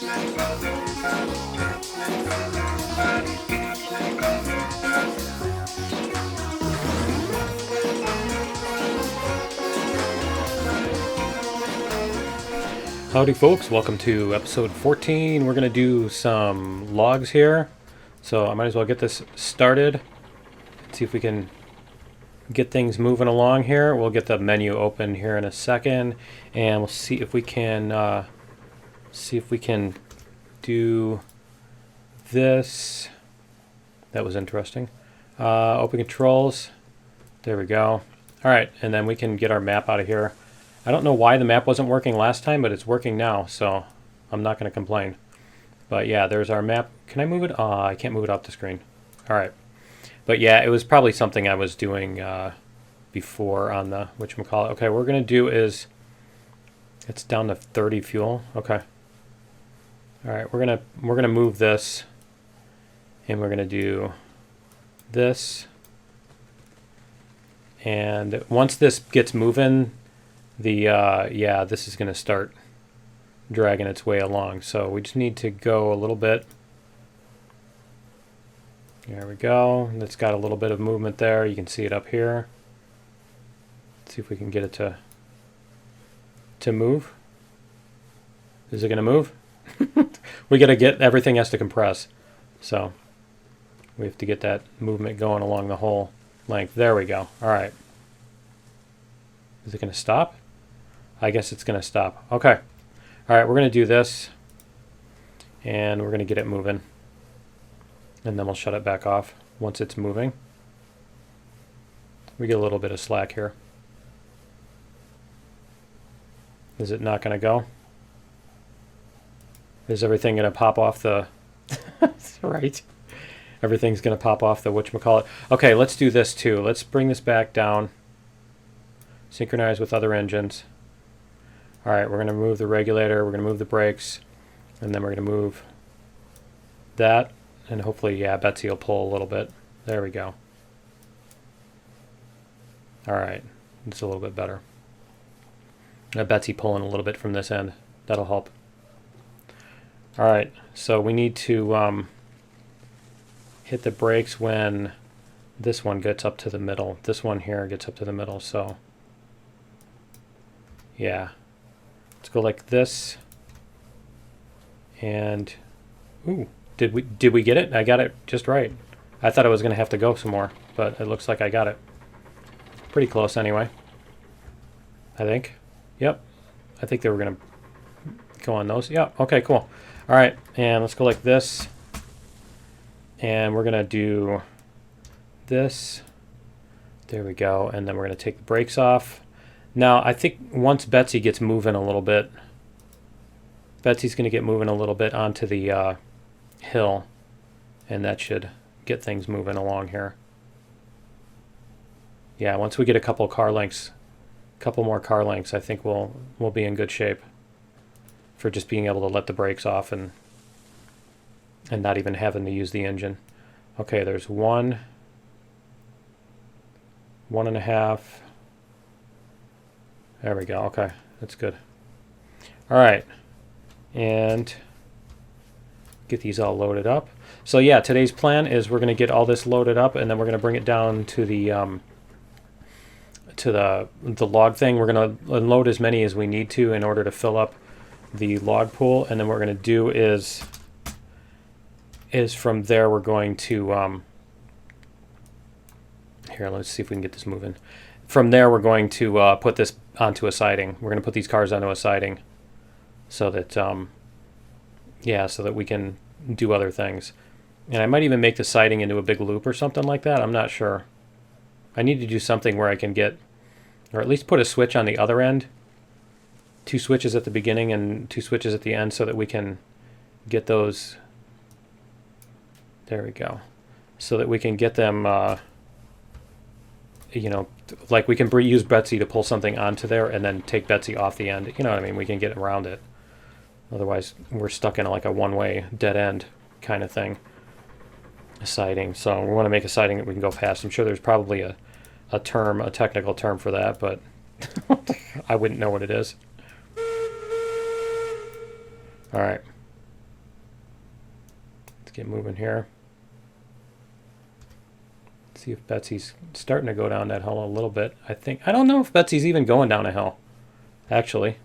Howdy folks, welcome to episode 14. We're going to do some logs here. So I might as well get this started. See if we can get things moving along here. We'll get the menu open here in a second. And we'll see if we can do this. That was interesting. Open controls. There we go. Alright, and then we can get our map out of here. I don't know why the map wasn't working last time, but it's working now, so I'm not going to complain. But yeah, there's our map. Can I move it? I can't move it off the screen. All right. But yeah, it was probably something I was doing before on the whatchamacallit. Okay, what we're going to do is, it's down to 30 fuel. Okay. All right, we're gonna move this, and we're going to do this. And once this gets moving, this is going to start dragging its way along. So we just need to go a little bit. There we go. And it's got a little bit of movement there. You can see it up here. Let's see if we can get it to move. Is it going to move? We got to get, everything has to compress. So we have to get that movement going along the whole length. There we go. All right. Is it going to stop? I guess it's going to stop. Okay. All right, we're going to do this. And we're going to get it moving. And then we'll shut it back off once it's moving. We get a little bit of slack here. Is it not going to go? Is everything going to pop off the... Right. Everything's going to pop off the whatchamacallit. Okay, let's do this too. Let's bring this back down. Synchronize with other engines. All right, we're going to move the regulator, we're going to move the brakes, and then we're going to move that, and hopefully, yeah, Betsy will pull a little bit. There we go. All right, it's a little bit better. Betsy pulling a little bit from this end. That'll help. All right, so we need to hit the brakes when this one gets up to the middle. This one here gets up to the middle, so yeah. Let's go like this. And ooh, did we get it? I got it just right. I thought I was going to have to go some more, but it looks like I got it. Pretty close anyway. I think. Yep. I think they were going to go on those. Yeah. Okay, cool. All right. And let's go like this. And we're going to do this. There we go. And then we're going to take the brakes off. Now, I think once Betsy gets moving a little bit, Betsy's going to get moving a little bit onto the hill, and that should get things moving along here. Yeah, once we get a couple more car lengths, I think we'll be in good shape for just being able to let the brakes off and not even having to use the engine. Okay, there's 1, 1.5. There we go. Okay, that's good. All right, and get these all loaded up. So yeah, today's plan is we're going to get all this loaded up, and then we're going to bring it down to the log thing. We're going to unload as many as we need to in order to fill up the log pool, and then what we're going to do is from there we're going to here. Let's see if we can get this moving. From there, we're going to put this onto a siding. We're going to put these cars onto a siding so that, so that we can do other things. And I might even make the siding into a big loop or something like that. I'm not sure. I need to do something where I can get, or at least put a switch on the other end. 2 switches at the beginning and 2 switches at the end so that we can get those. There we go. So that we can get them... like we can use Betsy to pull something onto there and then take Betsy off the end. You know what I mean? We can get around it. Otherwise, we're stuck in like a one-way dead end kind of thing. A siding. So we want to make a siding that we can go past. I'm sure there's probably a technical term for that, but I wouldn't know what it is. All right. get moving here. See if Betsy's starting to go down that hill a little bit. I don't know if Betsy's even going down a hill, actually.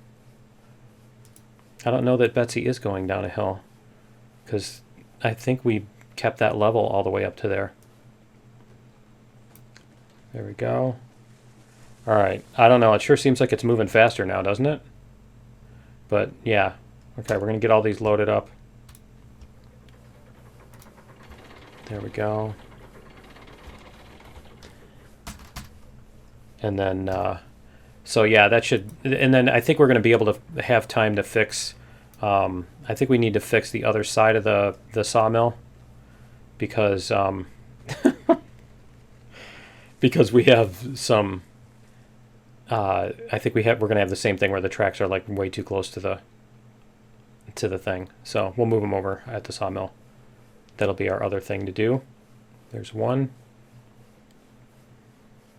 I don't know that Betsy is going down a hill, because I think we kept that level all the way up to there. There we go. All right, I don't know. It sure seems like it's moving faster now, doesn't it? But yeah, okay, we're gonna get all these loaded up. There we go. And then, so yeah, that should, and then I think we're going to be able to have time to fix, I think we need to fix the other side of the sawmill, because, because we have some, I think we're going to have the same thing where the tracks are like way too close to the thing. So we'll move them over at the sawmill. That'll be our other thing to do. There's one.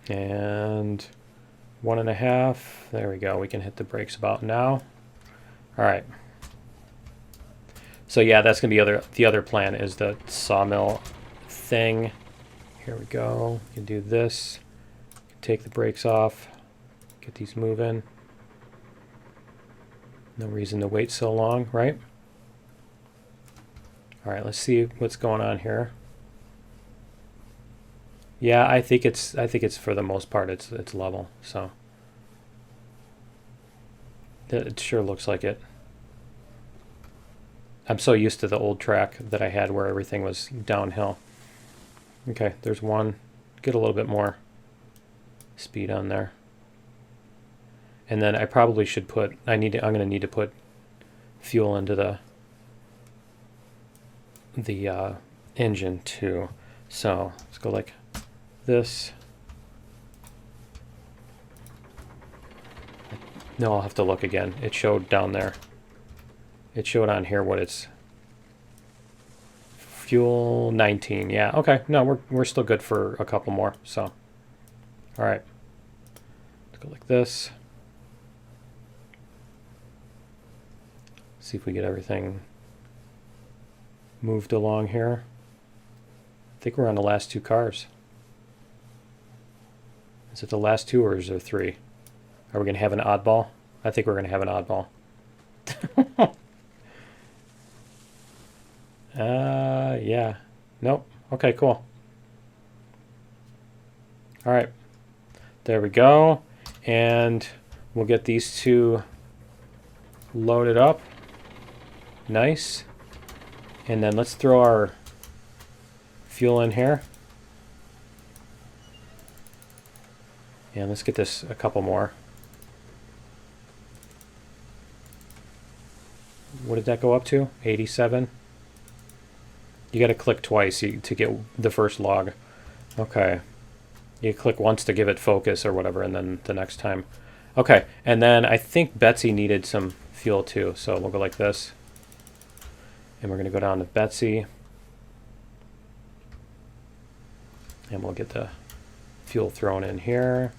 And 1.5. There we go. We can hit the brakes about now. All right. So yeah, that's gonna be the other plan is the sawmill thing. Here we go. You can do this. Take the brakes off. Get these moving. No reason to wait so long, right? All right. Let's see what's going on here. Yeah, I think it's for the most part it's level, so it sure looks like it. I'm so used to the old track that I had where everything was downhill. Okay, there's one. Get a little bit more speed on there. And then I probably should put I'm going to need to put fuel into the engine too. So, let's go like this. No, I'll have to look again. It showed down there. It showed on here what it's fuel 19. Yeah, okay. No, we're still good for a couple more. So, all right. Let's go like this. See if we get everything moved along here. I think we're on the last 2 cars. Is it the last 2 or is there 3? Are we going to have an oddball? I think we're going to have an oddball. Yeah. Nope. Okay, cool. All right. There we go. And we'll get these 2 loaded up. Nice. And then let's throw our fuel in here. And let's get this a couple more. What did that go up to? 87? You got to click twice to get the first log. Okay. You click once to give it focus or whatever, and then the next time. Okay, and then I think Betsy needed some fuel too, so we'll go like this. And we're going to go down to Betsy. And we'll get the fuel thrown in here.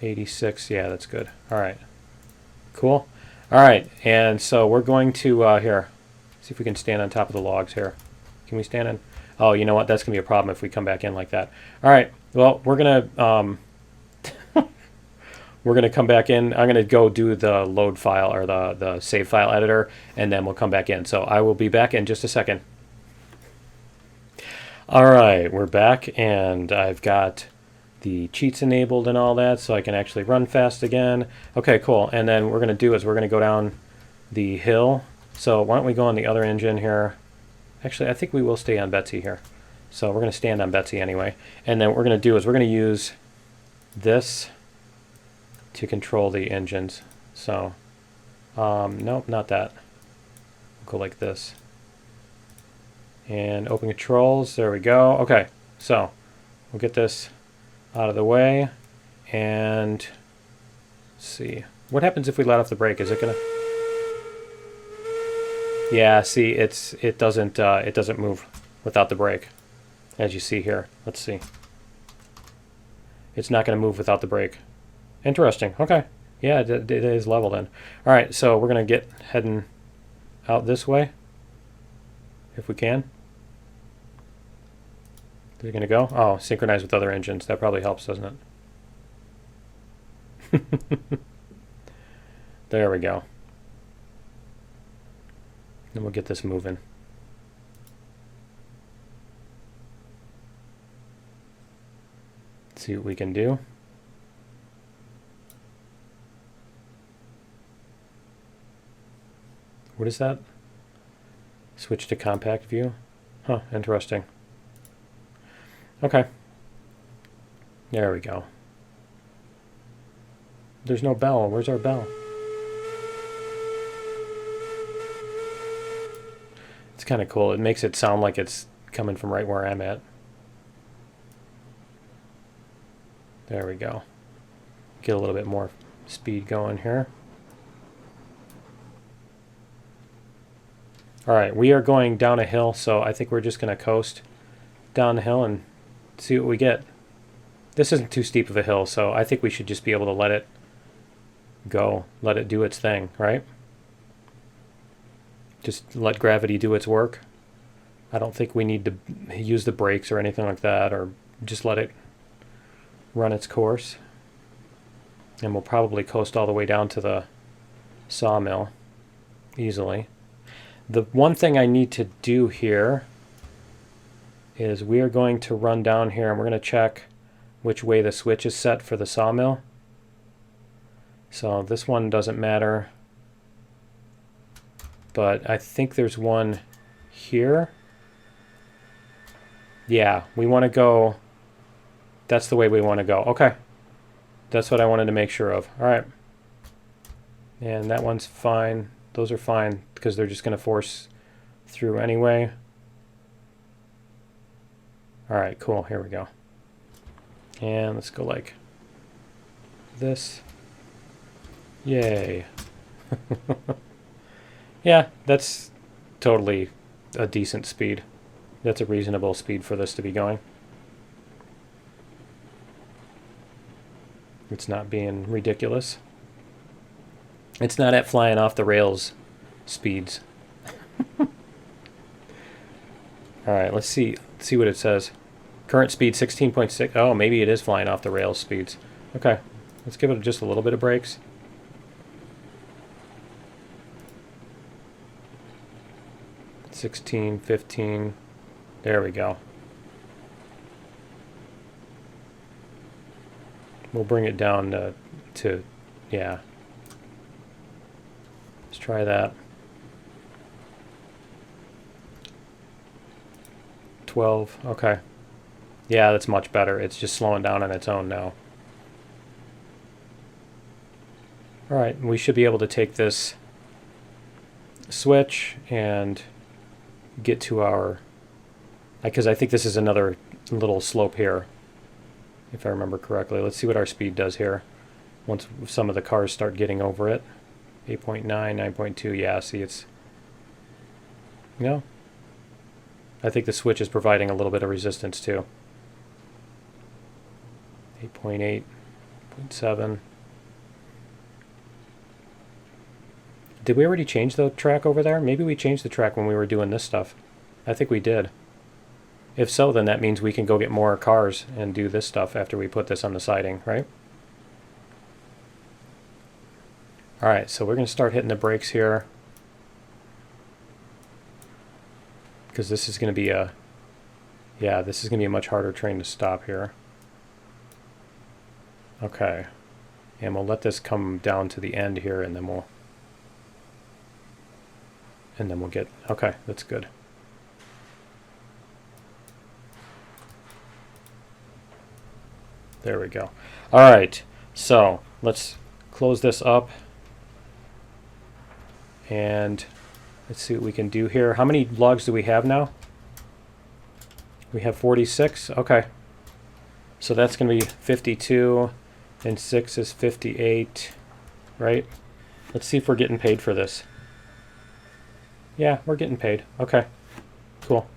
86, yeah, that's good. All right, cool. All right, and so we're going to, here, see if we can stand on top of the logs here. Can we stand in? Oh, you know what? That's going to be a problem if we come back in like that. All right, well, we're going to, we're going to come back in. I'm going to go do the load file or the save file editor, and then we'll come back in. So I will be back in just a second. All right, we're back, and I've got the cheats enabled and all that, so I can actually run fast again. Okay, cool. And then what we're going to do is we're going to go down the hill. So why don't we go on the other engine here? Actually, I think we will stay on Betsy here. So we're going to stand on Betsy anyway. And then what we're going to do is we're going to use this to control the engines. So, nope, not that. We'll go like this. And open controls. There we go. Okay, so we'll get this out of the way, and let's see what happens if we let off the brake. Is it gonna? Yeah, see, it doesn't move without the brake, as you see here. Let's see. It's not going to move without the brake. Interesting. Okay, Yeah, it is level then. All right, so we're going to get heading out this way, if we can. They're going to go? Oh, synchronize with other engines. That probably helps, doesn't it? There we go. Then we'll get this moving. Let's see what we can do. What is that? Switch to compact view? Huh, interesting. Okay. There we go. There's no bell. Where's our bell? It's kind of cool. It makes it sound like it's coming from right where I'm at. There we go. Get a little bit more speed going here. All right, we are going down a hill, so I think we're just going to coast down the hill and see what we get. This isn't too steep of a hill, so I think we should just be able to let it go, let it do its thing, right? Just let gravity do its work. I don't think we need to use the brakes or anything like that, or just let it run its course. And we'll probably coast all the way down to the sawmill easily. The one thing I need to do here is we are going to run down here and we're going to check which way the switch is set for the sawmill. So this one doesn't matter, but I think there's one here. Yeah, we want to go, that's the way we want to go. Okay, that's what I wanted to make sure of. All right, and that one's fine. Those are fine because they're just going to force through anyway. All right, cool. Here we go. And let's go like this. Yay. Yeah, that's totally a decent speed. That's a reasonable speed for this to be going. It's not being ridiculous. It's not at flying off the rails speeds. All right, let's see what it says. Current speed 16.6. Oh, maybe it is flying off the rails speeds. Okay, let's give it just a little bit of brakes. $16, $15. There we go. We'll bring it down to yeah. Let's try that. 12. Okay. Yeah, that's much better. It's just slowing down on its own now. All right, we should be able to take this switch and get to our, because I think this is another little slope here, if I remember correctly. Let's see what our speed does here once some of the cars start getting over it. 8.9, 9.2, yeah, see it's, no. I think the switch is providing a little bit of resistance too. 8.8, 0.7. Did we already change the track over there? Maybe we changed the track when we were doing this stuff. I think we did. If so, then that means we can go get more cars and do this stuff after we put this on the siding, right? All right, so we're going to start hitting the brakes here, because this is going to be a, yeah, this is going to be a much harder train to stop here. Okay, and we'll let this come down to the end here, and then we'll get, okay, that's good. There we go. All right, so let's close this up and let's see what we can do here. How many logs do we have now? We have 46. Okay, so that's going to be 52 and 6 is 58, right? Let's see if we're getting paid for this. Yeah, we're getting paid. Okay, cool.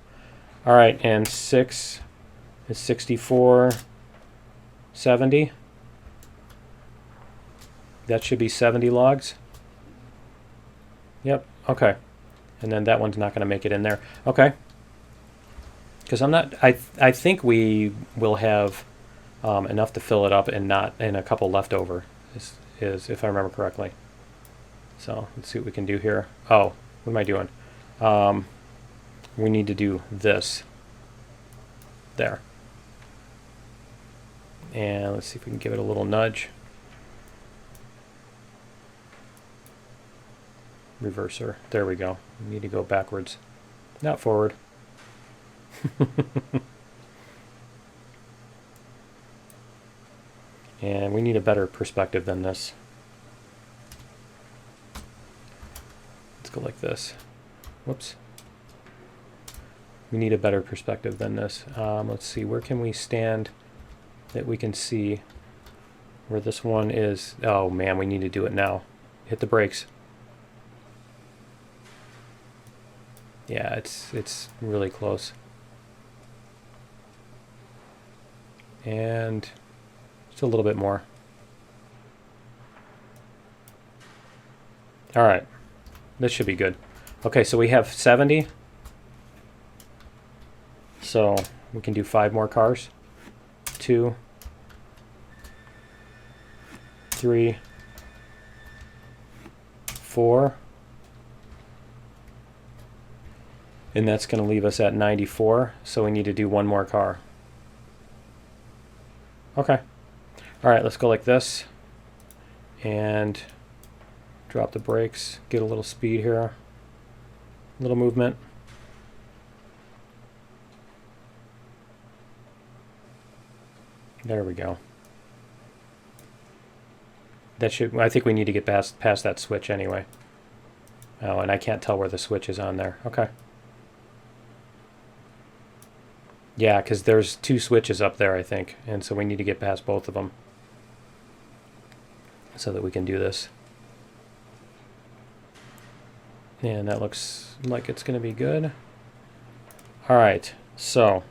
All right, and 6 is 64, 70. That should be 70 logs. Yep, okay. And then that one's not going to make it in there. Okay. Because I think we will have enough to fill it up and a couple left over, is if I remember correctly. So let's see what we can do here. Oh, what am I doing? We need to do this. There. And let's see if we can give it a little nudge. Reverser. There we go. We need to go backwards, not forward. And we need a better perspective than this. Let's go like this. Whoops. We need a better perspective than this. Let's see, where can we stand that we can see where this one is? Oh man, we need to do it now. Hit the brakes. Yeah, it's really close. And just a little bit more. All right, this should be good. Okay, so we have 70. So we can do 5 more cars. 2, 3, 4. And that's going to leave us at 94. So we need to do 1 more car. Okay. All right, let's go like this. And drop the brakes. Get a little speed here. A little movement. There we go. That should, I think we need to get past that switch anyway. Oh, and I can't tell where the switch is on there. Okay. Yeah, because there's 2 switches up there, I think. And so we need to get past both of them so that we can do this. And that looks like it's going to be good. All right, so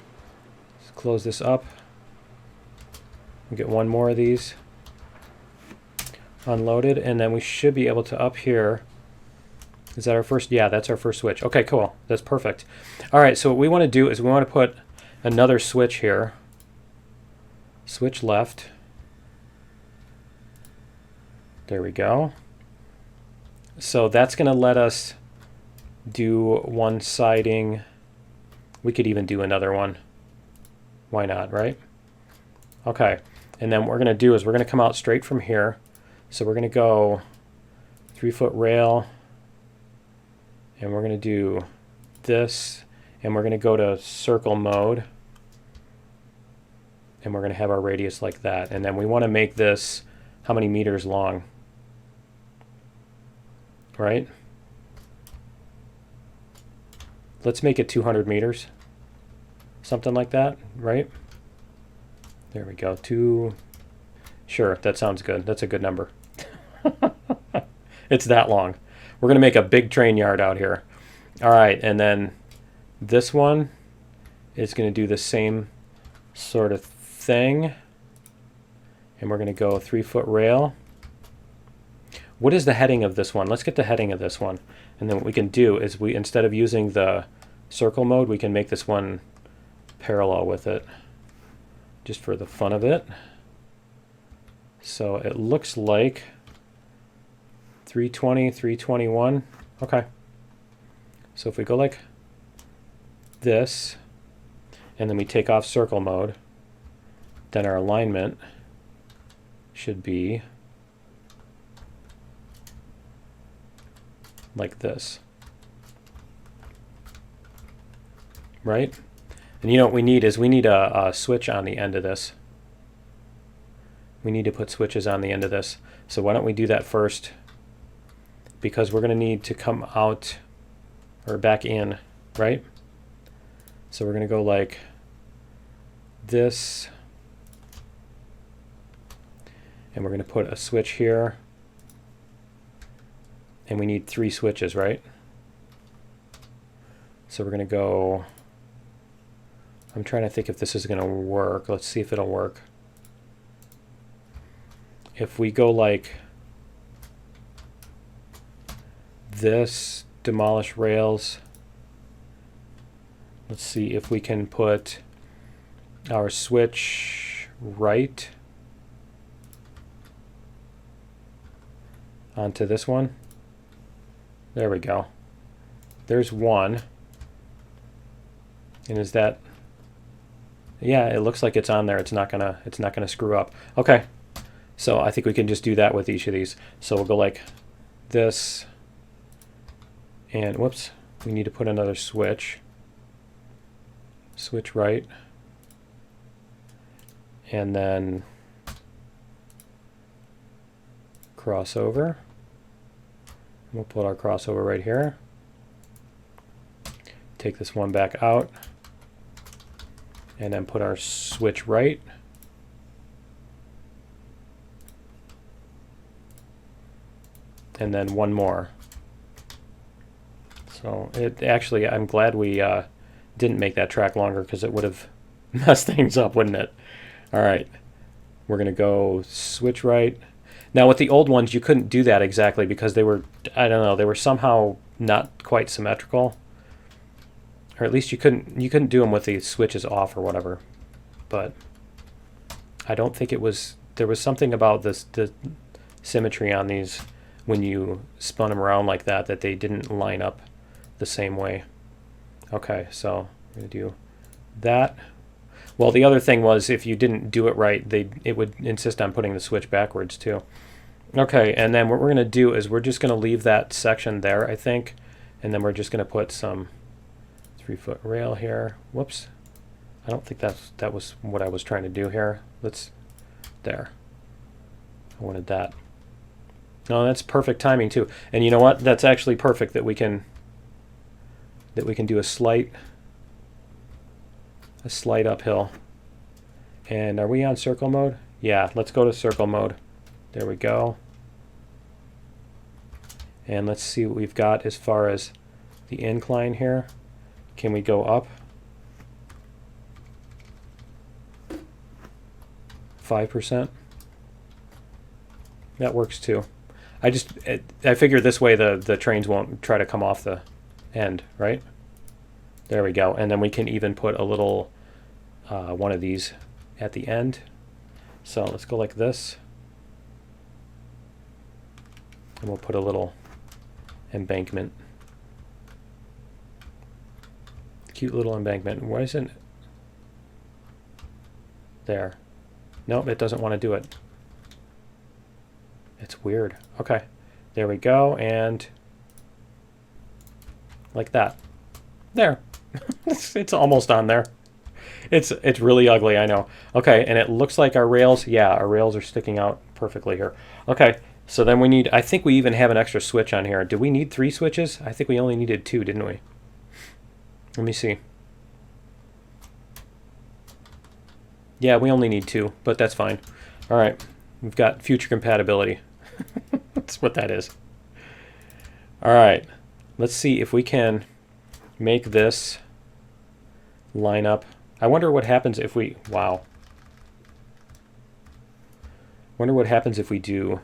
let's close this up. We'll get 1 more of these unloaded, and then we should be able to up here. Is that our first? Yeah, that's our first switch. Okay, cool. That's perfect. All right, so what we want to do is we want to put another switch here. Switch left. There we go. So that's going to let us do 1 siding. We could even do another one. Why not, right? Okay. And then what we're going to do is we're going to come out straight from here. So we're going to go 3-foot rail. And we're going to do this. And we're going to go to circle mode. And we're going to have our radius like that. And then we want to make this how many meters long? Right? Let's make it 200 meters. Something like that, right? There we go. 2. Sure, that sounds good. That's a good number. It's that long. We're going to make a big train yard out here. All right, and then this one is going to do the same sort of thing. And we're going to go 3-foot rail. What is the heading of this one? Let's get the heading of this one. And then what we can do is we, instead of using the circle mode, we can make this one parallel with it, just for the fun of it. So it looks like 320, 321. Okay. So if we go like this, and then we take off circle mode, then our alignment should be like this. Right? And you know what we need is we need a switch on the end of this. We need to put switches on the end of this. So why don't we do that first? Because we're going to need to come out or back in, right? So we're going to go like this. And we're going to put a switch here. And we need 3 switches, right? So we're going to go... I'm trying to think if this is going to work. Let's see if it'll work. If we go like this, demolish rails. Let's see if we can put our switch right onto this one. There we go. There's one. And is that, yeah, it looks like it's on there. It's not gonna screw up. Okay. So I think we can just do that with each of these. So we'll go like this, and whoops, we need to put another switch. Switch right. And then crossover. We'll put our crossover right here. Take this one back out. And then put our switch right. And then one more. So it actually, I'm glad we didn't make that track longer, because it would have messed things up, wouldn't it? All right, we're gonna go switch right. Now with the old ones, you couldn't do that exactly because they were, I don't know, they were somehow not quite symmetrical, or at least you couldn't do them with the switches off or whatever. But I don't think it was, there was something about this, the symmetry on these when you spun them around like that, that they didn't line up the same way. Okay, so we're gonna do that. Well, the other thing was, if you didn't do it right, it would insist on putting the switch backwards too. Okay, and then what we're gonna do is we're just gonna leave that section there, I think, and then we're just gonna put some 3-foot rail here. Whoops, I don't think that was what I was trying to do here. There. I wanted that. No, that's perfect timing too. And you know what? That's actually perfect that we can do a slight uphill. And are we on circle mode? Yeah, let's go to circle mode. There we go. And let's see what we've got as far as the incline here. Can we go up 5%? That works too. I figure this way the trains won't try to come off the end, right? There we go. And then we can even put a little one of these at the end. So let's go like this. And we'll put a little embankment. Cute little embankment. Why isn't it? There. Nope, it doesn't want to do it. It's weird. Okay. There we go. And like that. There. It's almost on there. It's really ugly, I know. Okay, and it looks like our rails, yeah, our rails are sticking out perfectly here. Okay, so then we need, I think we even have an extra switch on here. Did we need 3 switches? I think we only needed 2, didn't we? Let me see. Yeah, we only need 2, but that's fine. All right, we've got future compatibility. That's what that is. All right, let's see if we can make this line up. I wonder what happens if we, wow. Wonder what happens if we do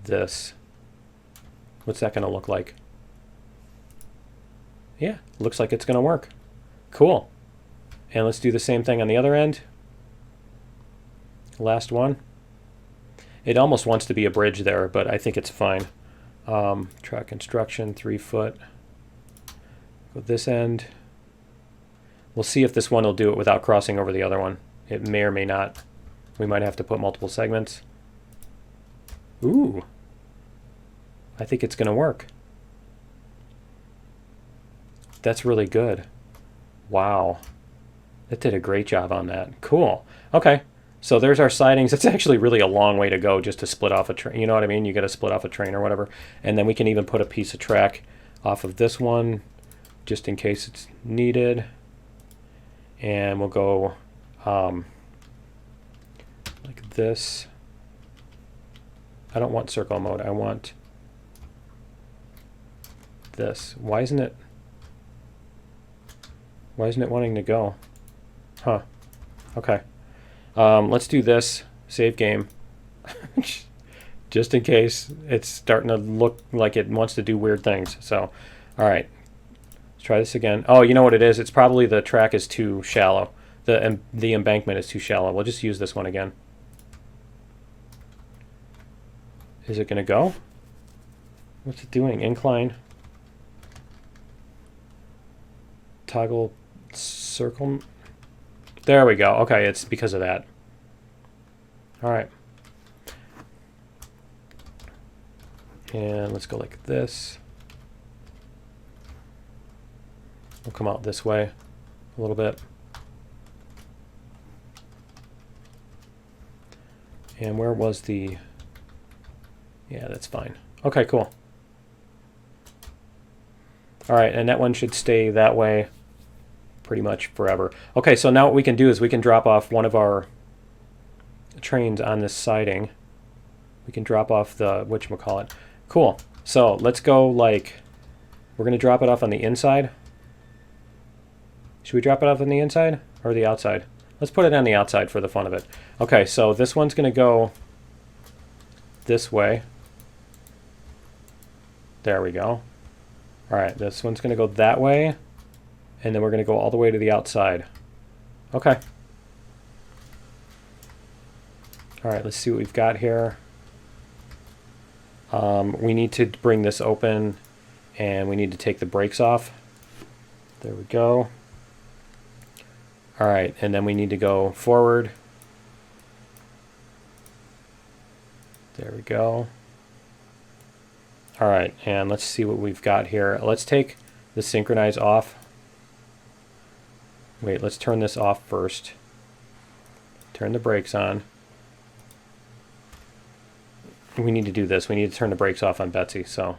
this. What's that gonna look like? Yeah, looks like it's gonna work. Cool. And let's do the same thing on the other end. Last one. It almost wants to be a bridge there, but I think it's fine. Track construction, 3 foot. Go this end. We'll see if this one will do it without crossing over the other one. It may or may not. We might have to put multiple segments. Ooh. I think it's going to work. That's really good. Wow. It did a great job on that. Cool. Okay. So there's our sidings. It's actually really a long way to go just to split off a train. You know what I mean? You got to split off a train or whatever. And then we can even put a piece of track off of this one just in case it's needed. And we'll go like this. I don't want circle mode. I want this. Why isn't it wanting to go? Huh. Okay. Let's do this. Save game. just in case it's starting to look like it wants to do weird things. So, all right, let's try this again. Oh, you know what it is? It's probably the track is too shallow. The embankment is too shallow. We'll just use this one again. Is it going to go? What's it doing? Incline. Toggle circle. There we go. Okay, it's because of that. All right. And let's go like this. We'll come out this way a little bit. And where was the... Yeah, that's fine. Okay, cool. All right, and that one should stay that way pretty much forever. Okay, so now what we can do is we can drop off one of our trains on this siding. We can drop off the whatchamacallit. Cool. So let's go like, we're going to drop it off on the inside. Should we drop it off on the inside or the outside? Let's put it on the outside for the fun of it. Okay, so this one's going to go this way. There we go. All right, this one's going to go that way, and then we're going to go all the way to the outside. Okay. All right, let's see what we've got here. We need to bring this open, and we need to take the brakes off. There we go. All right, and then we need to go forward. There we go. All right, and let's see what we've got here. Let's take the synchronize off. Wait, let's turn this off first. Turn the brakes on. We need to do this. We need to turn the brakes off on Betsy. So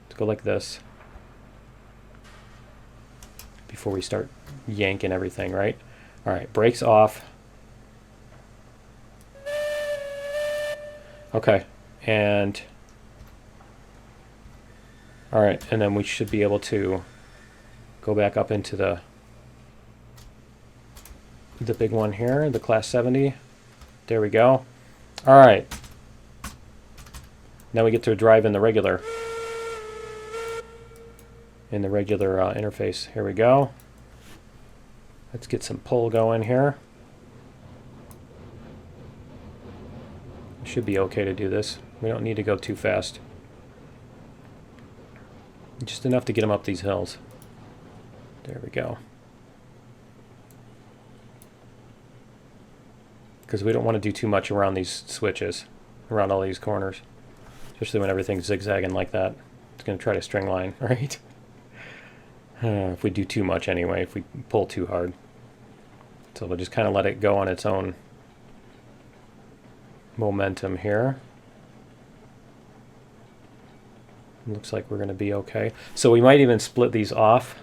let's go like this before we start yanking everything, right? All right, brakes off. Okay, and all right, and then we should be able to go back up into the big one here, the Class 70. There we go. All right. Now we get to drive in the regular interface. Here we go. Let's get some pull going here. Should be okay to do this. We don't need to go too fast. Just enough to get them up these hills. There we go. Because we don't want to do too much around these switches, around all these corners. Especially when everything's zigzagging like that. It's going to try to string line, right? If we do too much anyway, if we pull too hard. So we'll just kind of let it go on its own momentum here. Looks like we're going to be okay. So we might even split these off.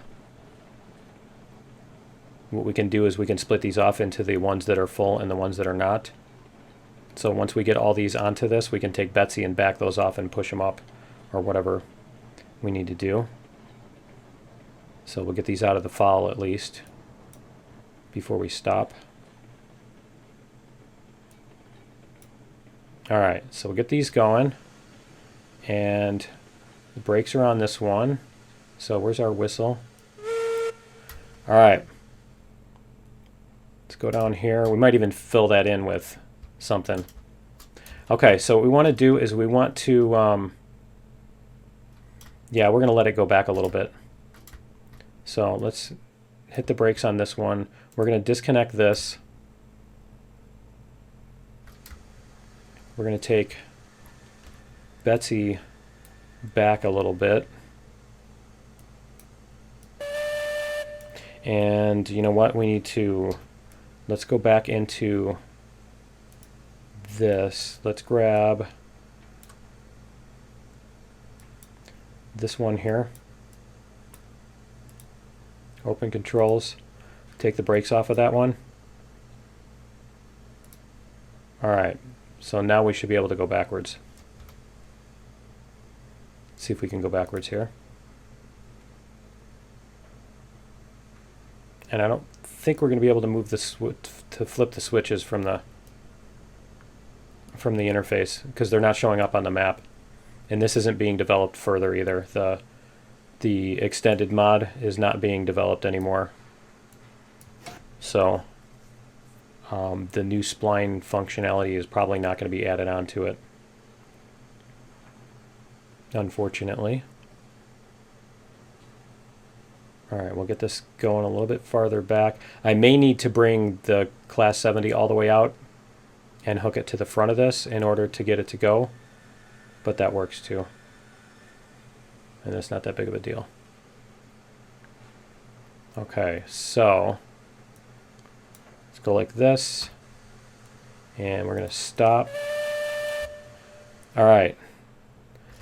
What we can do is we can split these off into the ones that are full and the ones that are not. So once we get all these onto this, we can take Betsy and back those off and push them up or whatever we need to do. So we'll get these out of the file at least before we stop. All right, so we'll get these going. And the brakes are on this one. So where's our whistle? All right. Let's go down here. We might even fill that in with something. Okay, so what we want to do is we want to, yeah, we're going to let it go back a little bit. So let's hit the brakes on this one. We're going to disconnect this. We're going to take Betsy back a little bit. And you know what? We need to, let's go back into this. Let's grab this one here. Open controls. Take the brakes off of that one. All right. So now we should be able to go backwards. See if we can go backwards here. And I don't think we're going to be able to move this to flip the switches from from the interface because they're not showing up on the map. And this isn't being developed further either. The extended mod is not being developed anymore. So the new spline functionality is probably not going to be added onto it, unfortunately. All right, we'll get this going a little bit farther back. I may need to bring the class 70 all the way out and hook it to the front of this in order to get it to go, but that works too. And it's not that big of a deal. Okay, so let's go like this, and we're going to stop. All right,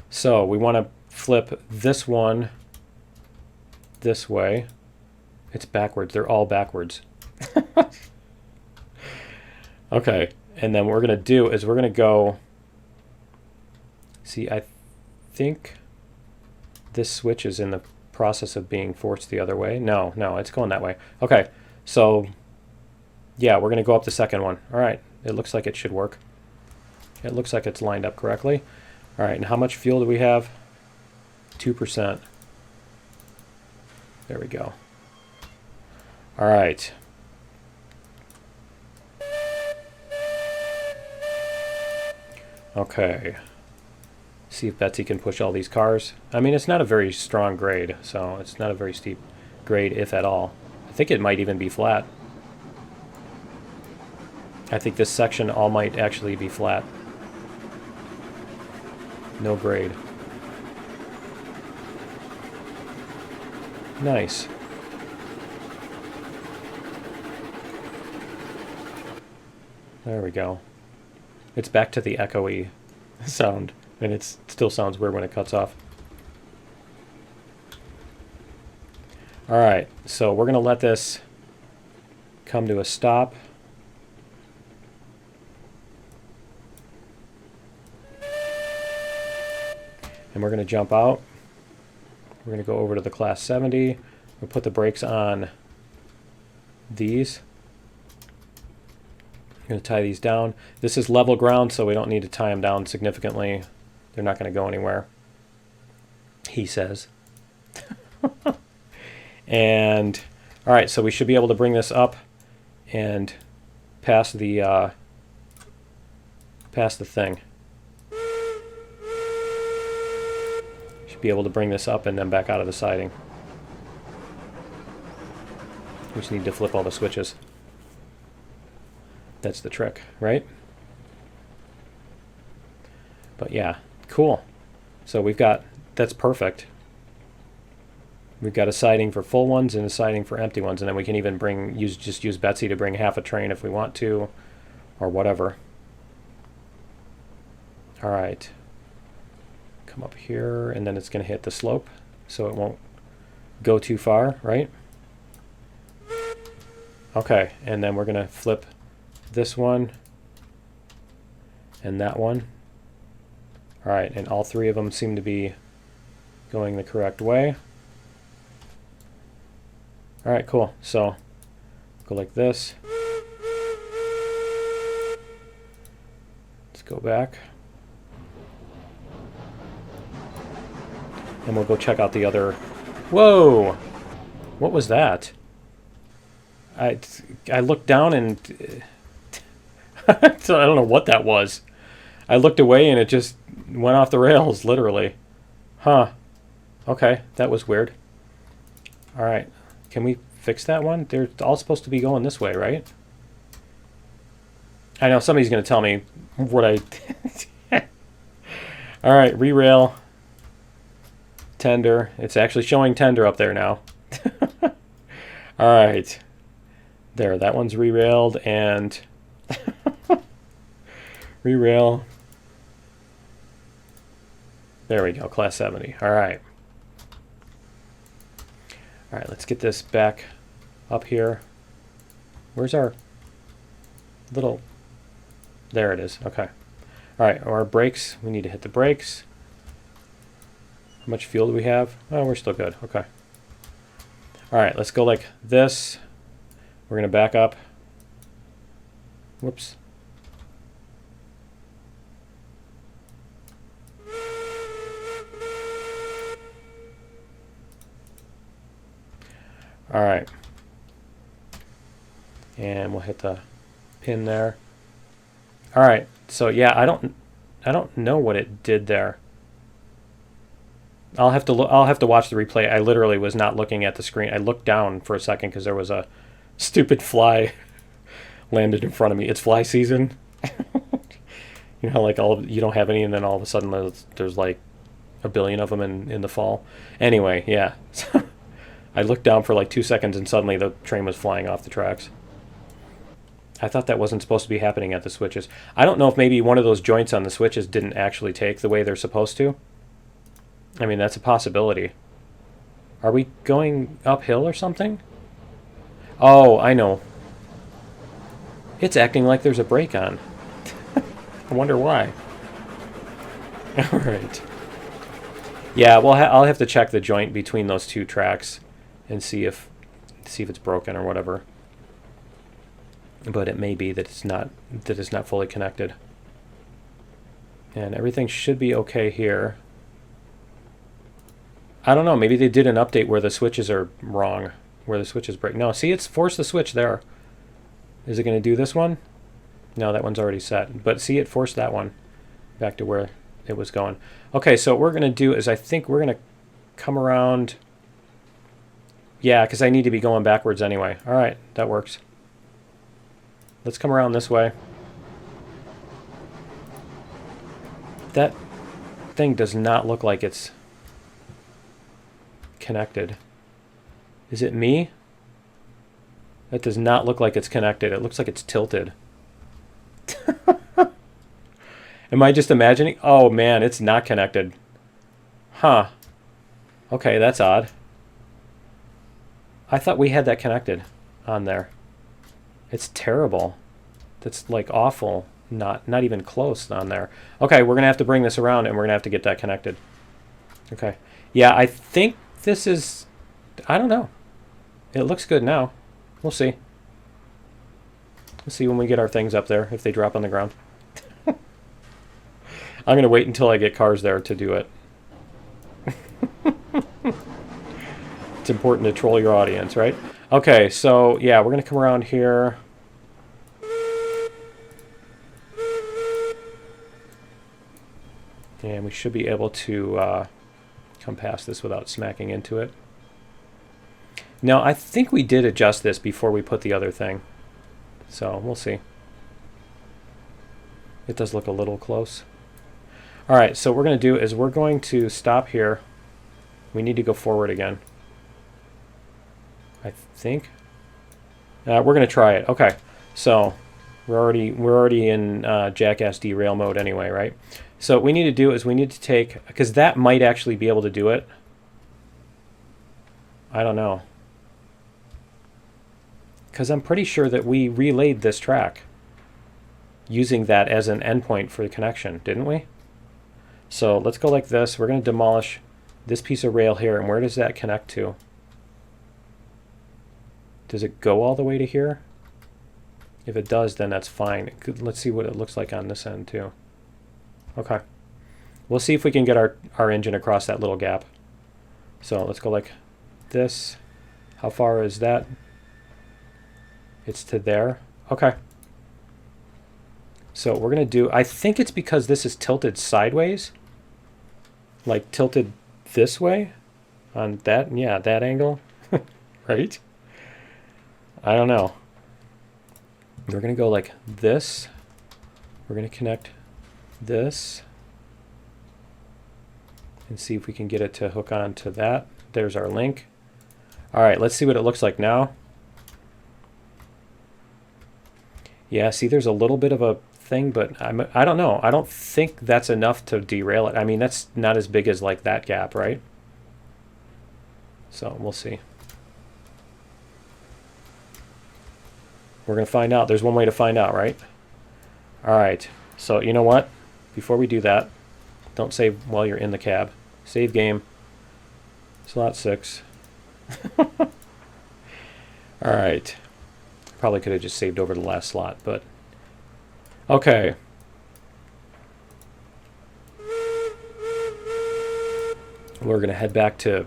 so we want to flip this one this way. It's backwards. They're all backwards. Okay, and then what we're going to do is we're going to go... See, I think this switch is in the process of being forced the other way. No, it's going that way. Okay, so yeah, we're going to go up the second one. All right, it looks like it should work. It looks like it's lined up correctly. All right, and how much fuel do we have? 2%. There we go. All right. Okay. See if Betsy can push all these cars. I mean, it's not a very strong grade, so it's not a very steep grade, if at all. I think it might even be flat. I think this section all might actually be flat. No grade. Nice. There we go. It's back to the echoey sound, and it still sounds weird when it cuts off. All right, so we're going to let this come to a stop. And we're going to jump out. We're going to go over to the class 70. We'll put the brakes on these. I'm going to tie these down. This is level ground, so we don't need to tie them down significantly. They're not going to go anywhere, he says. And, all right, so we should be able to bring this up and pass the thing. Be able to bring this up and then back out of the siding. We just need to flip all the switches. That's the trick, right? But yeah, cool. So we've got, that's perfect. We've got a siding for full ones and a siding for empty ones, and then we can even just use Betsy to bring half a train if we want to, or whatever. All right. Come up here, and then it's going to hit the slope, so it won't go too far, right? Okay, and then we're going to flip this one and that one. All right, and all three of them seem to be going the correct way. All right, cool. So go like this. Let's go back. And we'll go check out the other... Whoa! What was that? I looked down and... I don't know what that was. I looked away and it just went off the rails, literally. Huh. Okay, that was weird. Alright. Can we fix that one? They're all supposed to be going this way, right? I know somebody's going to tell me what I... Alright, re-rail. Tender. It's actually showing tender up there now. All right. There, that one's re-railed and re-rail. There we go, class 70. All right. All right, let's get this back up here. Where's our little... There it is. Okay. All right, our brakes. We need to hit the brakes. How much fuel do we have? Oh, we're still good. Okay. All right, let's go like this. We're going to back up. Whoops. All right. And we'll hit the pin there. All right. So yeah, I don't know what it did there. I'll have to watch the replay. I literally was not looking at the screen. I looked down for a second because there was a stupid fly landed in front of me. It's fly season. You know, like you don't have any, and then all of a sudden there's like a billion of them in the fall. Anyway, yeah. I looked down for like 2 seconds, and suddenly the train was flying off the tracks. I thought that wasn't supposed to be happening at the switches. I don't know if maybe one of those joints on the switches didn't actually take the way they're supposed to. I mean, that's a possibility. Are we going uphill or something? Oh, I know. It's acting like there's a brake on. I wonder why. All right. Yeah, well, I'll have to check the joint between those two tracks and see if it's broken or whatever. But it may be that it's not fully connected. And everything should be okay here. I don't know, maybe they did an update where the switches are wrong, where the switches break. No, see, it's forced the switch there. Is it going to do this one? No, that one's already set. But see, it forced that one back to where it was going. Okay, so what we're going to do is I think we're going to come around. Yeah, because I need to be going backwards anyway. All right, that works. Let's come around this way. That thing does not look like it's connected. Is it me? That does not look like it's connected. It looks like it's tilted. Am I just imagining? Oh man, it's not connected. Huh. Okay, that's odd. I thought we had that connected on there. It's terrible. That's like awful. Not even close on there. Okay, we're gonna have to bring this around and we're gonna have to get that connected. Okay. Yeah, I think this is, I don't know. It looks good now. We'll see. We'll see when we get our things up there, if they drop on the ground. I'm going to wait until I get cars there to do it. It's important to troll your audience, right? Okay, so yeah, we're going to come around here. And we should be able to come past this without smacking into it. Now, I think we did adjust this before we put the other thing. So, we'll see. It does look a little close. Alright, so what we're going to do is we're going to stop here. We need to go forward again. I think. We're going to try it. Okay, so we're already in Jackass derail mode anyway, right? So what we need to do is we need to take, because that might actually be able to do it. I don't know. Because I'm pretty sure that we relayed this track using that as an endpoint for the connection, didn't we? So let's go like this. We're going to demolish this piece of rail here. And where does that connect to? Does it go all the way to here? If it does, then that's fine. Let's see what it looks like on this end too. Okay. We'll see if we can get our engine across that little gap. So let's go like this. How far is that? It's to there. Okay. So what we're going to do, I think it's because this is tilted sideways. Like tilted this way on that, yeah, that angle. Right? I don't know. We're going to go like this. We're going to connect this and see if we can get it to hook on to that. There's our link. All right, let's see what it looks like now. Yeah, see, there's a little bit of a thing, but I don't know. I don't think that's enough to derail it. I mean, that's not as big as like that gap, right? So we'll see. We're going to find out. There's one way to find out, right? All right. So you know what? Before we do that, don't save while you're in the cab. Save game. Slot 6. All right. Probably could have just saved over the last slot, but okay. We're going to head back to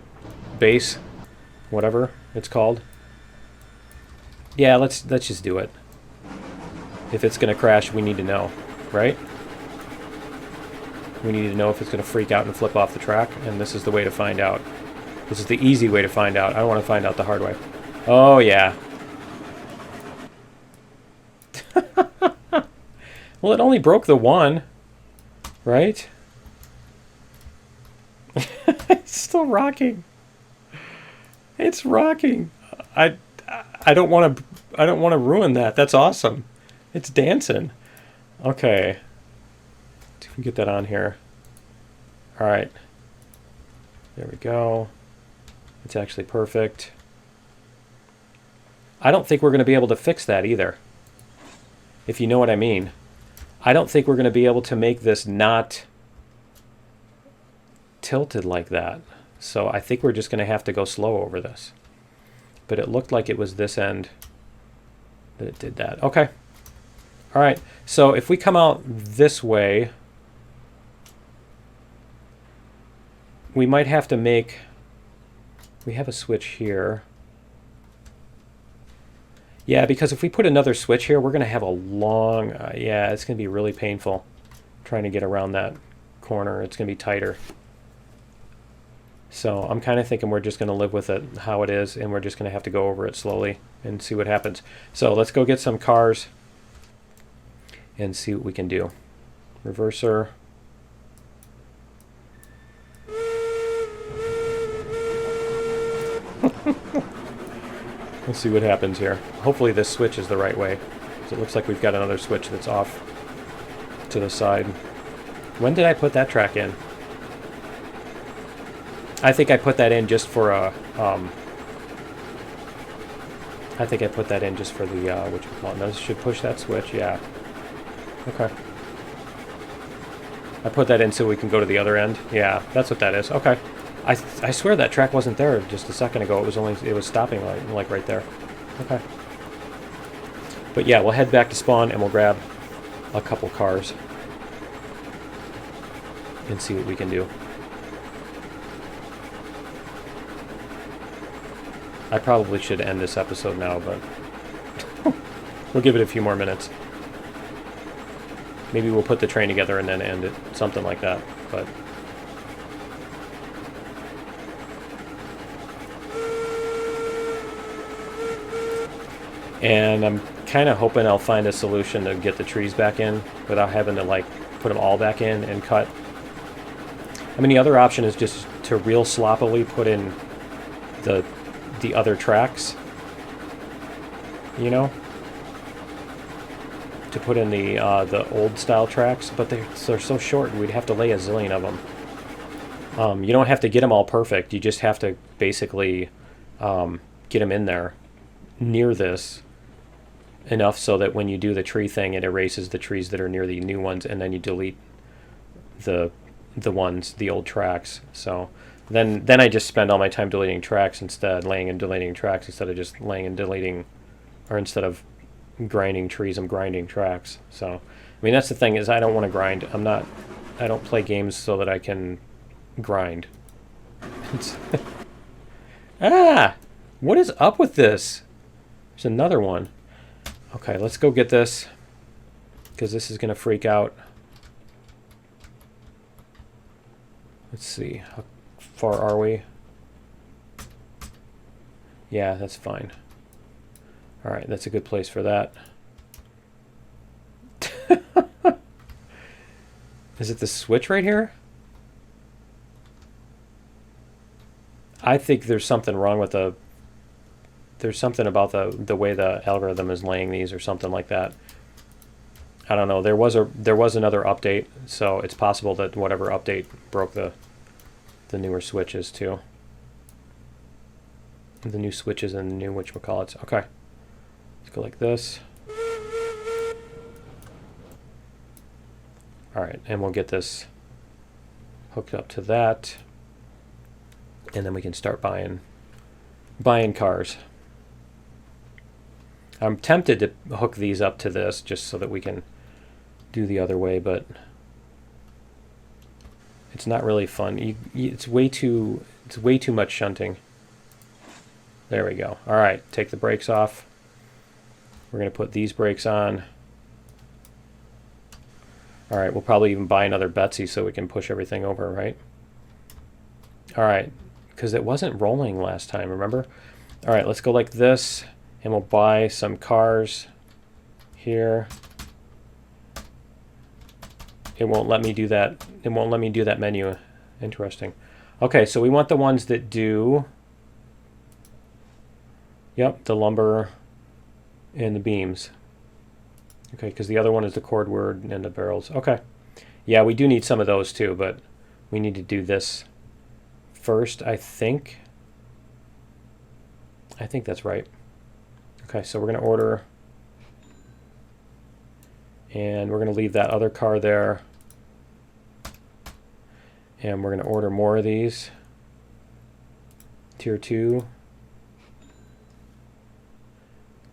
base, whatever it's called. Yeah, let's just do it. If it's going to crash, we need to know, right? We need to know if it's going to freak out and flip off the track, and this is the way to find out. This is the easy way to find out. I don't want to find out the hard way. Oh, yeah. Well, it only broke the one, right? It's still rocking. It's rocking. I don't want to ruin that. That's awesome. It's dancing. Okay. See if we can get that on here. All right. There we go. It's actually perfect. I don't think we're going to be able to fix that either, if you know what I mean. I don't think we're going to be able to make this not tilted like that. So I think we're just going to have to go slow over this. But it looked like it was this end that it did that. Okay. All right. So if we come out this way, we might have to make... We have a switch here. Yeah, because if we put another switch here, we're going to have a long... yeah, it's going to be really painful trying to get around that corner. It's going to be tighter. So I'm kind of thinking we're just going to live with it how it is, and we're just going to have to go over it slowly and see what happens. So let's go get some cars and see what we can do. Reverser. We'll see what happens here. Hopefully this switch is the right way, because it looks like we've got another switch that's off to the side. When did I put that track in? I think I put that in just for a... I think I put that in just for the... whatchamacallit. No, this should push that switch, yeah. Okay. I put that in so we can go to the other end. Yeah, that's what that is. Okay. I swear that track wasn't there just a second ago. It was stopping like right there. Okay. But yeah, we'll head back to spawn and we'll grab a couple cars and see what we can do. I probably should end this episode now, but we'll give it a few more minutes. Maybe we'll put the train together and then end it, something like that. But and I'm kind of hoping I'll find a solution to get the trees back in without having to like put them all back in and cut. I mean, the other option is just to real sloppily put in the other tracks, you know, to put in the old style tracks, but they're so short and we'd have to lay a zillion of them. You don't have to get them all perfect. You just have to basically get them in there near this enough so that when you do the tree thing, it erases the trees that are near the new ones, and then you delete the old tracks. So then I just spend all my time deleting tracks instead, laying and deleting tracks instead of just laying and deleting, or instead of grinding trees, I'm grinding tracks. So I mean, that's the thing, is I don't want to grind. I don't play games so that I can grind. Ah, what is up with this? There's another one. Okay, let's go get this, because this is going to freak out. Let's see, how far are we? Yeah, that's fine. All right, that's a good place for that. Is it the switch right here? I think there's something wrong with there's something about the way the algorithm is laying these or something like that. I don't know. There was another update, so it's possible that whatever update broke the newer switches too. The new switches and the new whatchamacallits. Okay. Let's go like this. Alright, and we'll get this hooked up to that. And then we can start buying cars. I'm tempted to hook these up to this just so that we can do the other way, but it's not really fun. It's way too much shunting. There we go. All right, take the brakes off. We're going to put these brakes on. All right, we'll probably even buy another Betsy so we can push everything over, right? All right, because it wasn't rolling last time, remember? All right, let's go like this, and we'll buy some cars here. It won't let me do that. It won't let me do that menu. Interesting. Okay, so we want the ones that do, yep, the lumber and the beams. Okay, because the other one is the cordwood and the barrels. Okay. Yeah, we do need some of those too, but we need to do this first, I think. I think that's right. Okay, so we're going to order, and we're going to leave that other car there. And we're going to order more of these. Tier 2.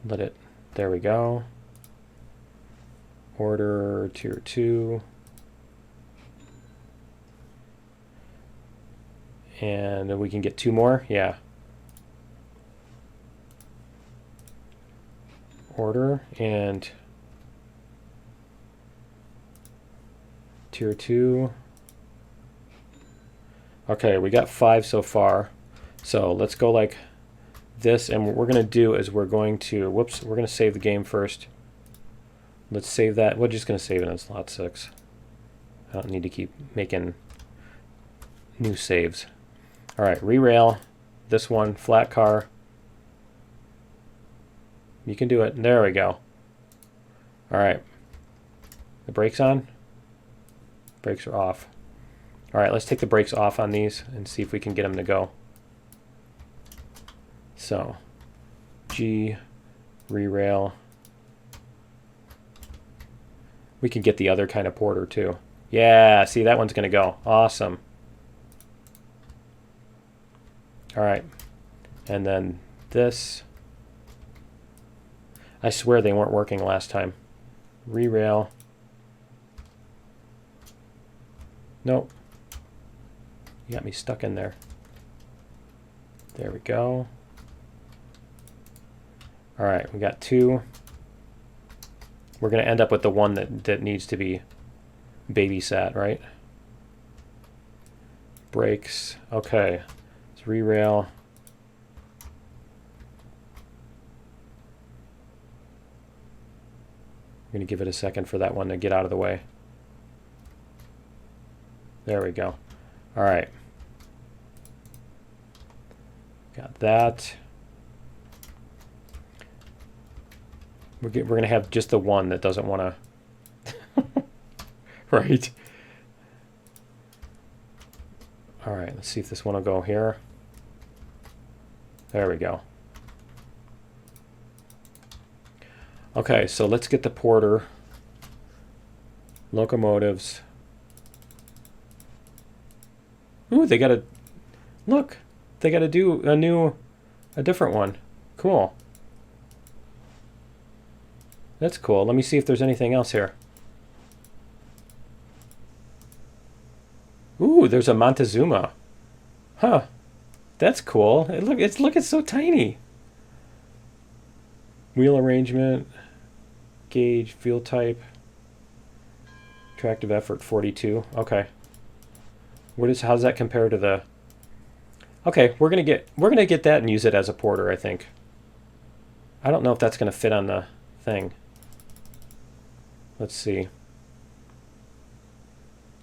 Let it, there we go. Order Tier 2. And we can get 2 more, yeah. Order and Tier 2. Okay, we got 5 so far. So let's go like this, and what we're going to do is we're going to, whoops, we're going to save the game first. Let's save that. We're just going to save it in slot 6. I don't need to keep making new saves. All right, re-rail. This one, flat car. You can do it. There we go. All right. The brakes on? Brakes are off. All right, let's take the brakes off on these and see if we can get them to go. So, G, re-rail. We can get the other kind of porter too. Yeah, see, that one's going to go. Awesome. All right. And then this. I swear they weren't working last time. Re-rail. Nope. You got me stuck in there. There we go. All right, we got 2. We're going to end up with the one that needs to be babysat, right? Brakes. Okay. Let's re-rail. I'm going to give it a second for that one to get out of the way. There we go. All right. Got that. We're going to have just the one that doesn't want to. Right. All right, let's see if this one will go here. There we go. Okay, so let's get the porter. Locomotives. Ooh, they got to, look, they got to do a different one. Cool. That's cool. Let me see if there's anything else here. Ooh, there's a Montezuma. Huh. That's cool. It's so tiny. Wheel arrangement, gauge, fuel type, tractive effort 42. Okay. How does that compare to the? Okay, we're gonna get that and use it as a porter, I think. I don't know if that's gonna fit on the thing. Let's see.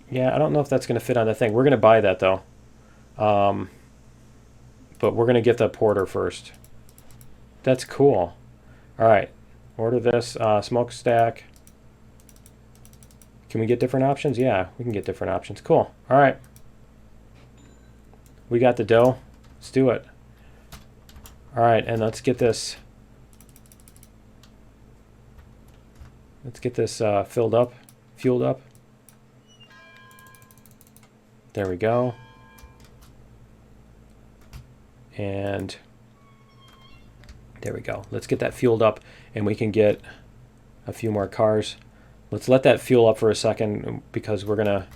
Yeah, I don't know if that's gonna fit on the thing. We're gonna buy that though. But we're gonna get the porter first. That's cool. All right, order this smokestack. Can we get different options? Yeah, we can get different options. Cool. All right. We got the dough. Let's do it. All right, and let's get this. Let's get this filled up, fueled up. There we go. And there we go. Let's get that fueled up, and we can get a few more cars. Let's let that fuel up for a second because we're gonna.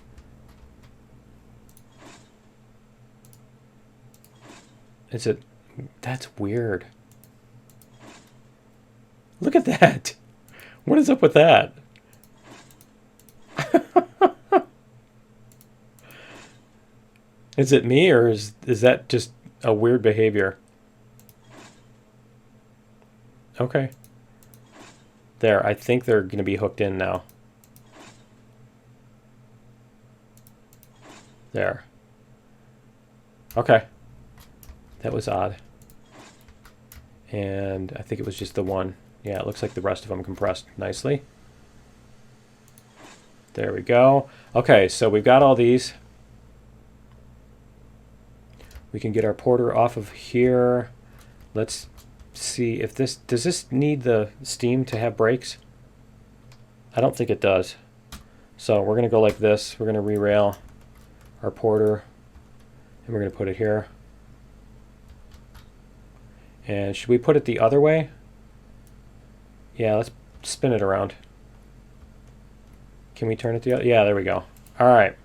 That's weird. Look at that. What is up with that? Is it me, or is that just a weird behavior? Okay. There, I think they're going to be hooked in now. There. Okay. That was odd. And I think it was just the one. Yeah, it looks like the rest of them compressed nicely. There we go. Okay, so we've got all these. We can get our porter off of here. Let's see if this... Does this need the steam to have brakes? I don't think it does. So we're going to go like this. We're going to re-rail our porter. And we're going to put it here. And should we put it the other way? Yeah, let's spin it around. Can we turn it the other? Yeah, there we go. All right.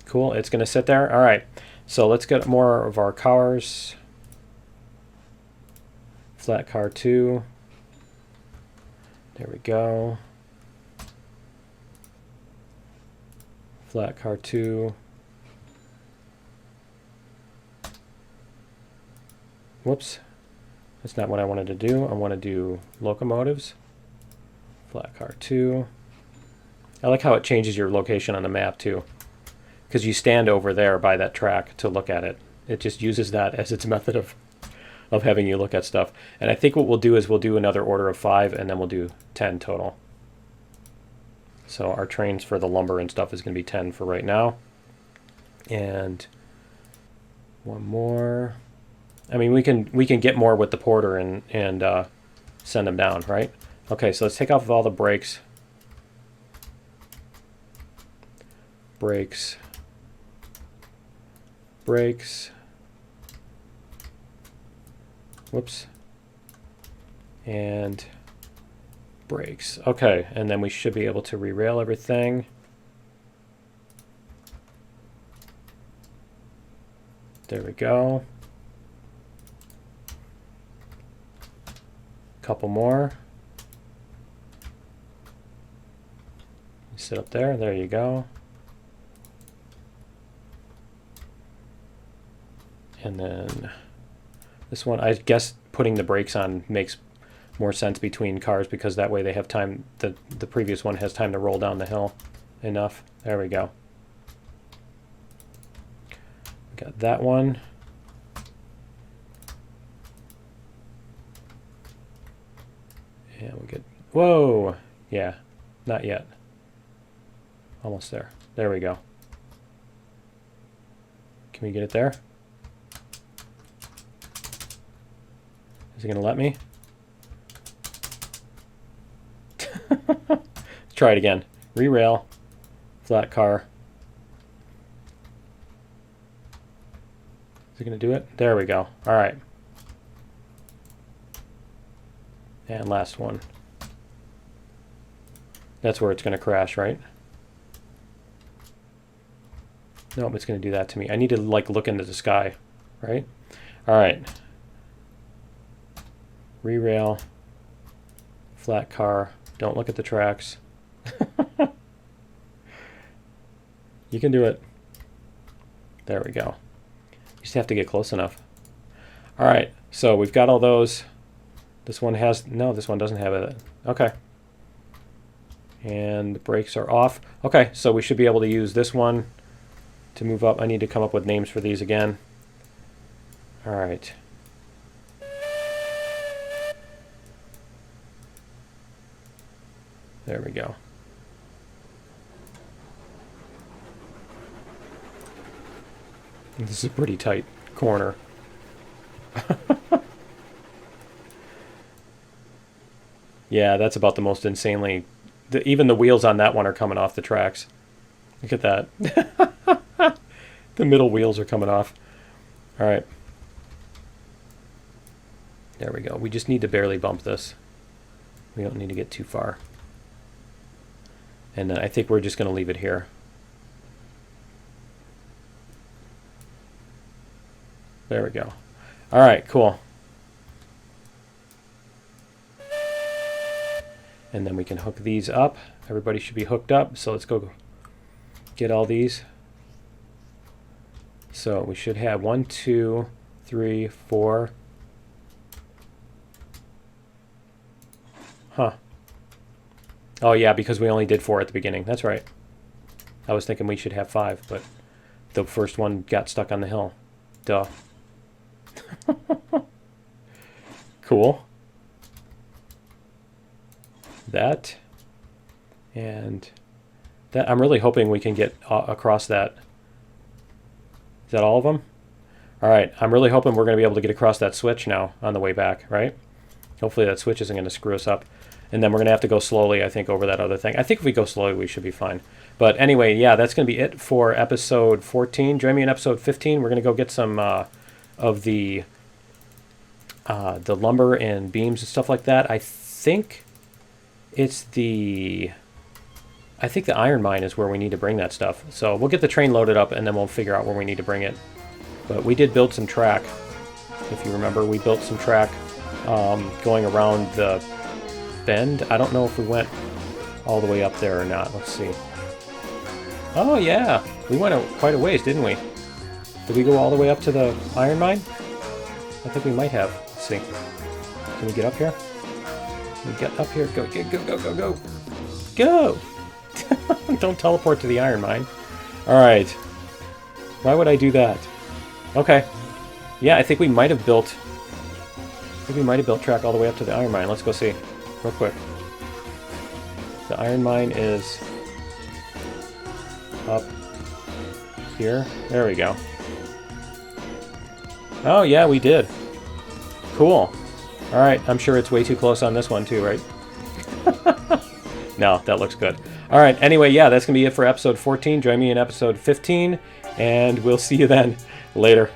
Cool. It's going to sit there. All right. So let's get more of our cars. Flat car 2. There we go. Flat car 2. Whoops. That's not what I wanted to do. I want to do locomotives. Flat car 2. I like how it changes your location on the map too, because you stand over there by that track to look at it. It just uses that as its method of having you look at stuff. And I think what we'll do is we'll do another order of 5, and then we'll do 10 total. So our trains for the lumber and stuff is going to be 10 for right now. And one more. I mean, we can get more with the porter and send them down, right? Okay, so let's take off all the brakes. Brakes. Brakes. Whoops. And brakes. Okay, and then we should be able to re-rail everything. There we go. Couple more. Sit up there. There you go. And then this one, I guess putting the brakes on makes more sense between cars, because that way they have time, the previous one has time to roll down the hill enough. There we go. Got that one. And we get, whoa, yeah, not yet. Almost there. There we go. Can we get it there? Is it going to let me? Let's try it again. Re-rail. Flat car. Is it going to do it? There we go. All right. And last one. That's where it's going to crash, right? Nope, it's going to do that to me. I need to like look into the sky, right? All right. Re-rail. Flat car. Don't look at the tracks. You can do it. There we go. You just have to get close enough. All right, so we've got all those. This one has, no, this one doesn't have it. Okay. And the brakes are off. Okay, so we should be able to use this one to move up. I need to come up with names for these again. All right. There we go. This is a pretty tight corner. Yeah, that's about the most insanely... even the wheels on that one are coming off the tracks. Look at that. The middle wheels are coming off. All right. There we go. We just need to barely bump this. We don't need to get too far. And then I think we're just going to leave it here. There we go. All right, cool. And then we can hook these up. Everybody should be hooked up. So let's go get all these. So we should have 1, 2, 3, 4. Huh. Oh yeah, because we only did 4 at the beginning. That's right. I was thinking we should have 5, but the first one got stuck on the hill. Duh. Cool. That. And that. I'm really hoping we can get across that. Is that all of them? All right. I'm really hoping we're going to be able to get across that switch now on the way back, right? Hopefully that switch isn't going to screw us up. And then we're going to have to go slowly, I think, over that other thing. I think if we go slowly, we should be fine. But anyway, yeah, that's going to be it for episode 14. Join me in episode 15. We're going to go get some of the lumber and beams and stuff like that. I think the iron mine is where we need to bring that stuff. So we'll get the train loaded up, and then we'll figure out where we need to bring it. But we did build some track. If you remember, we built some track going around the bend. I don't know if we went all the way up there or not. Let's see. Oh yeah, we went quite a ways, didn't we? Did we go all the way up to the iron mine? I think we might have. Let's see. Can we get up here? Can we get up here? Go, go, go, go, go, go. Go! Don't teleport to the iron mine. Alright. Why would I do that? Okay. Yeah, I think we might have built track all the way up to the iron mine. Let's go see. Real quick. The iron mine is up here. There we go. Oh yeah, we did. Cool. Alright, I'm sure it's way too close on this one too, right? No, that looks good. Alright, anyway, yeah, that's going to be it for episode 14. Join me in episode 15, and we'll see you then. Later.